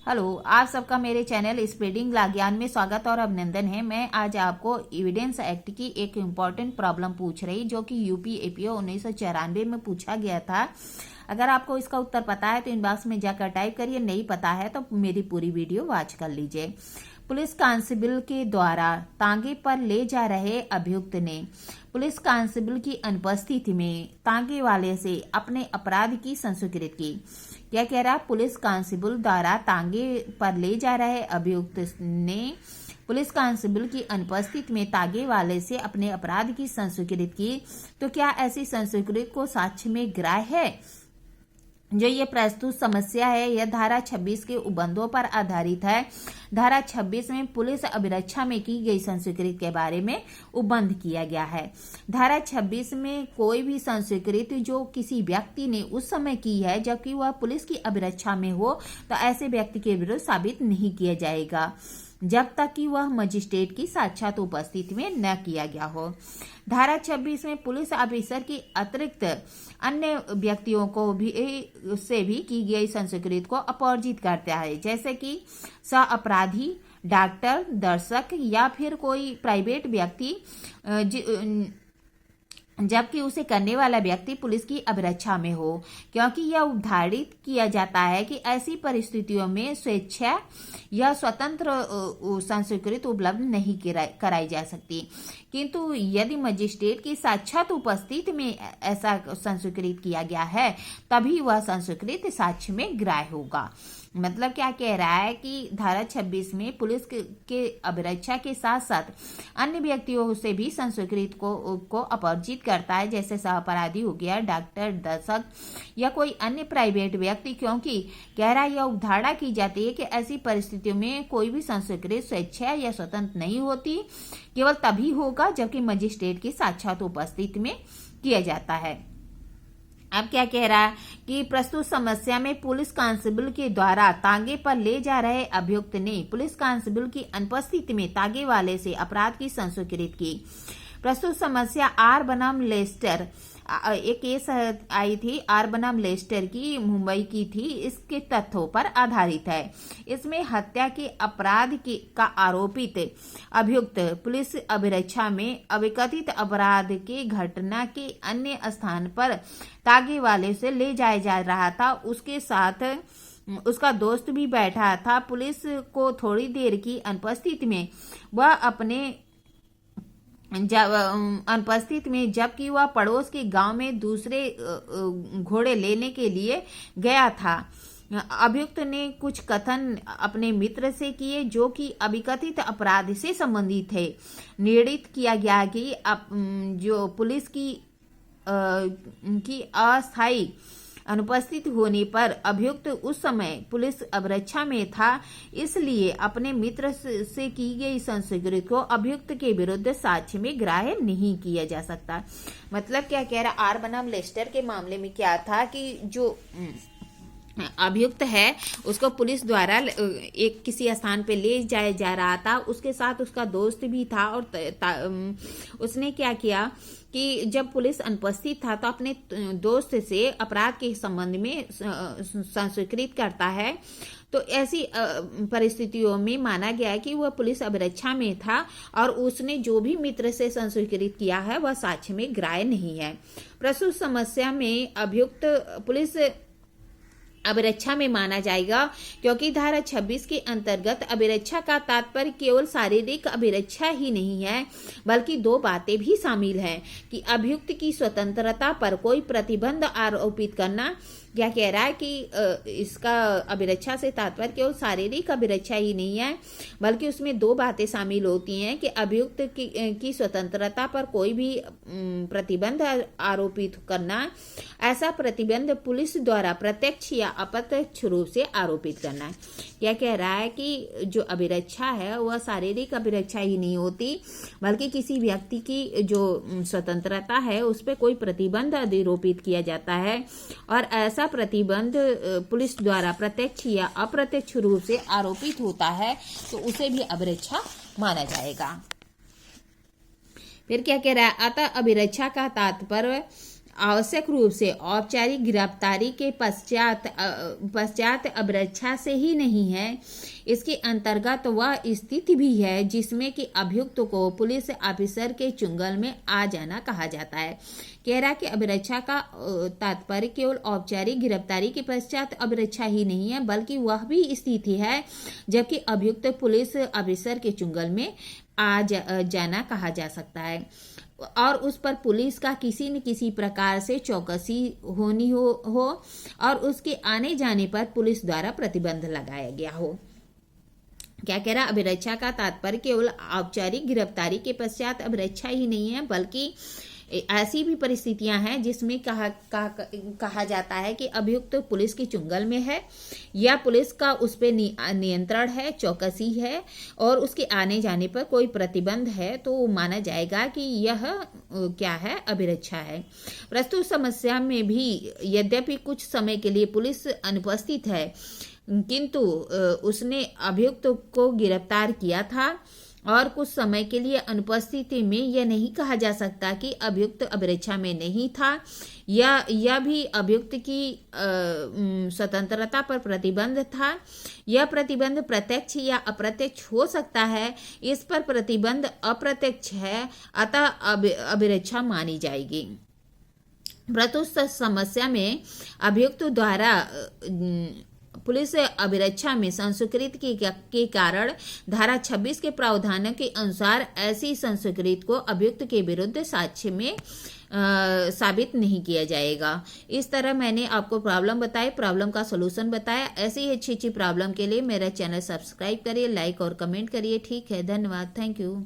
Hello, आप सबका मेरे चैनल स्प्रेडिंग ज्ञान में स्वागत और अभिनंदन है। मैं आज आपको एविडेंस एक्ट की एक इम्पॉर्टेंट प्रॉब्लम पूछ रही जो कि यूपी एपीओ 1994 में पूछा गया था। अगर आपको इसका उत्तर पता है तो इनबॉक्स में जाकर टाइप करिए, नहीं पता है तो मेरी पूरी वीडियो वॉच कर लीजिए। पुलिस कांस्टेबल के द्वारा तांगे पर ले जा रहे अभियुक्त ने पुलिस कांस्टेबल की अनुपस्थिति में तांगे वाले से अपने अपराध की संस्वीकृत की। क्या कह रहा? पुलिस कांस्टेबल द्वारा तांगे पर ले जा रहे अभियुक्त ने पुलिस कांस्टेबल की अनुपस्थिति में तांगे वाले से अपने अपराध की संस्वीकृत की। तो क्या ऐसी संस्वीकृत को साक्ष्य में ग्राह्य है? जो ये प्रस्तुत समस्या है यह धारा 26 के उबंधों पर आधारित है। धारा 26 में पुलिस अभिरक्षा में की गई संस्वीकृति के बारे में उबंध किया गया है। धारा 26 में कोई भी संस्वीकृति जो किसी व्यक्ति ने उस समय की है जबकि वह पुलिस की अभिरक्षा में हो तो ऐसे व्यक्ति के विरुद्ध साबित नहीं किया जाएगा जब तक कि वह मजिस्ट्रेट की साक्षात उपस्थिति में न किया गया हो। धारा 26 में पुलिस ऑफिसर की अतिरिक्त अन्य व्यक्तियों को भी से भी की गई संस्कृति को अपवर्जित करता है, जैसे कि सह अपराधी, डॉक्टर, दर्शक या फिर कोई प्राइवेट व्यक्ति जबकि उसे करने वाला व्यक्ति पुलिस की अभिरक्षा में हो, क्योंकि यह उदाहरित किया जाता है कि ऐसी परिस्थितियों में स्वेच्छा या स्वतंत्र संस्वीकृति उपलब्ध नहीं कराई जा सकती। किंतु यदि मजिस्ट्रेट की साक्षात उपस्थिति में ऐसा संस्वीकृत किया गया है तभी वह संस्वीकृति साक्ष्य में ग्राह्य होगा। मतलब क्या कह रहा है कि धारा 26 में पुलिस के अभिरक्षा के साथ साथ अन्य व्यक्तियों से भी संस्वीकृति को अपवर्जित करता है, जैसे सहअपराधी हो गया, डॉक्टर, दर्शक या कोई अन्य प्राइवेट व्यक्ति, क्योंकि कह रहा यह अवधारणा की जाती है कि ऐसी परिस्थितियों में कोई भी संस्वीकृति स्वेच्छा या स्वतंत्र नहीं होती, केवल तभी होगा जबकि मजिस्ट्रेट की साक्षात उपस्थिति में किया जाता है। अब क्या कह रहा है कि प्रस्तुत समस्या में पुलिस कांस्टेबल के द्वारा तांगे पर ले जा रहे अभियुक्त ने पुलिस कांस्टेबल की अनुपस्थिति में तांगे वाले से अपराध की संस्वीकृति की। प्रस्तुत समस्या आर बनाम लेस्टर, एक केस आई थी आर बनाम लेस्टर की, मुंबई की थी। इसके तथ्यों पर आधारित है। इसमें हत्या के अपराध का आरोपित अभियुक्त पुलिस अभिरक्षा में अविकथित अपराध के घटना के अन्य स्थान पर तागे वाले से ले जाया जा रहा था। उसके साथ उसका दोस्त भी बैठा था। पुलिस को थोड़ी देर की अनुपस्थिति में वह अपने अनुपस्थित में जबकि वह पड़ोस के गांव में दूसरे घोड़े लेने के लिए गया था। अभियुक्त ने कुछ कथन अपने मित्र से किए जो कि अविकथित अपराध से संबंधित थे। निर्णित किया गया कि जो पुलिस की अस्थायी अनुपस्थित होने पर अभियुक्त उस समय पुलिस अभिरक्षा में था, इसलिए अपने मित्र से की गई संस्वीकृति को अभियुक्त के विरुद्ध साक्ष्य में ग्राह्य नहीं किया जा सकता। मतलब क्या कह रहा? आर बनाम लेस्टर के मामले में क्या था कि जो अभियुक्त है उसको पुलिस द्वारा एक किसी स्थान पे ले जाया जा रहा था। उसके साथ उसका दोस्त भी था और उसने क्या किया कि जब पुलिस अनुपस्थित था तो अपने दोस्त से अपराध के संबंध में संस्वीकृत करता है। तो ऐसी परिस्थितियों में माना गया है कि वह पुलिस अभिरक्षा में था और उसने जो भी मित्र से संस्वीकृत किया है वह साक्ष्य में ग्राह्य नहीं है। प्रस्तुत समस्या में अभियुक्त पुलिस अभिरक्षा में माना जाएगा, क्योंकि धारा 26 के अंतर्गत अभिरक्षा का तात्पर्य केवल शारीरिक अभिरक्षा ही नहीं है बल्कि दो बातें भी शामिल हैं कि अभियुक्त की स्वतंत्रता पर कोई प्रतिबंध आरोपित करना। क्या कह रहा है कि इसका अभिरक्षा से तात्पर्य केवल शारीरिक अभिरक्षा ही नहीं है बल्कि उसमें दो बातें शामिल होती हैं कि अभियुक्त की स्वतंत्रता पर कोई भी प्रतिबंध आरोपित करना। ऐसा प्रतिबंध पुलिस द्वारा प्रत्यक्ष या अप्रत्यक्ष रूप से आरोपित करना है। क्या कह रहा है कि जो अभिरक्षा है वह शारीरिक अभिरक्षा ही नहीं होती बल्कि किसी व्यक्ति की जो स्वतंत्रता है उस पर कोई प्रतिबंध आरोपित किया जाता है और ऐसा प्रतिबंध पुलिस द्वारा प्रत्यक्ष या अप्रत्यक्ष रूप से आरोपित होता है तो उसे भी अभिरक्षा माना जाएगा। फिर क्या कह रहा है? अतः अभिरक्षा का तात्पर्य आवश्यक रूप से औपचारिक गिरफ्तारी के पश्चात अभिरक्षा से ही नहीं है। इसके अंतर्गत वह स्थिति भी है जिसमें कि अभियुक्त को पुलिस ऑफिसर के चुंगल में आ जाना कहा जाता है। कह रहा कि अभिरक्षा का तात्पर्य केवल औपचारिक गिरफ्तारी के पश्चात अभिरक्षा ही नहीं है, बल्कि वह भी स्थिति है जबकि अभियुक्त पुलिस ऑफिसर के चुंगल में आ जाना कहा जा सकता है और उस पर पुलिस का किसी न किसी प्रकार से चौकसी होनी हो और उसके आने जाने पर पुलिस द्वारा प्रतिबंध लगाया गया हो। क्या कह रहा, अभिरक्षा का तात्पर्य केवल औपचारिक गिरफ्तारी के पश्चात अभिरक्षा ही नहीं है, बल्कि ऐसी भी परिस्थितियां हैं जिसमें कहा जाता है कि अभियुक्त पुलिस के चुंगल में है या पुलिस का उस पर नियंत्रण है, चौकसी है और उसके आने जाने पर कोई प्रतिबंध है, तो माना जाएगा कि यह क्या है, अभिरक्षा है। प्रस्तुत समस्या में भी यद्यपि कुछ समय के लिए पुलिस अनुपस्थित है, किंतु उसने अभियुक्त को गिरफ्तार किया था और कुछ समय के लिए अनुपस्थिति में यह नहीं कहा जा सकता कि अभियुक्त अभिरक्षा में नहीं था या यह भी अभियुक्त की स्वतंत्रता पर प्रतिबंध था। यह प्रतिबंध प्रत्यक्ष या अप्रत्यक्ष हो सकता है। इस पर प्रतिबंध अप्रत्यक्ष है, अतः अभिरक्षा मानी जाएगी। प्रस्तुत समस्या में अभियुक्त द्वारा पुलिस अभिरक्षा में संस्कृति के कारण धारा 26 के प्रावधानों के अनुसार ऐसी संस्कृति को अभियुक्त के विरुद्ध साक्ष्य में साबित नहीं किया जाएगा। इस तरह मैंने आपको प्रॉब्लम बताई, प्रॉब्लम का सलूशन बताया। ऐसी ही अच्छी प्रॉब्लम के लिए मेरा चैनल सब्सक्राइब करिए, लाइक और कमेंट करिए। ठीक है, धन्यवाद, थैंक यू।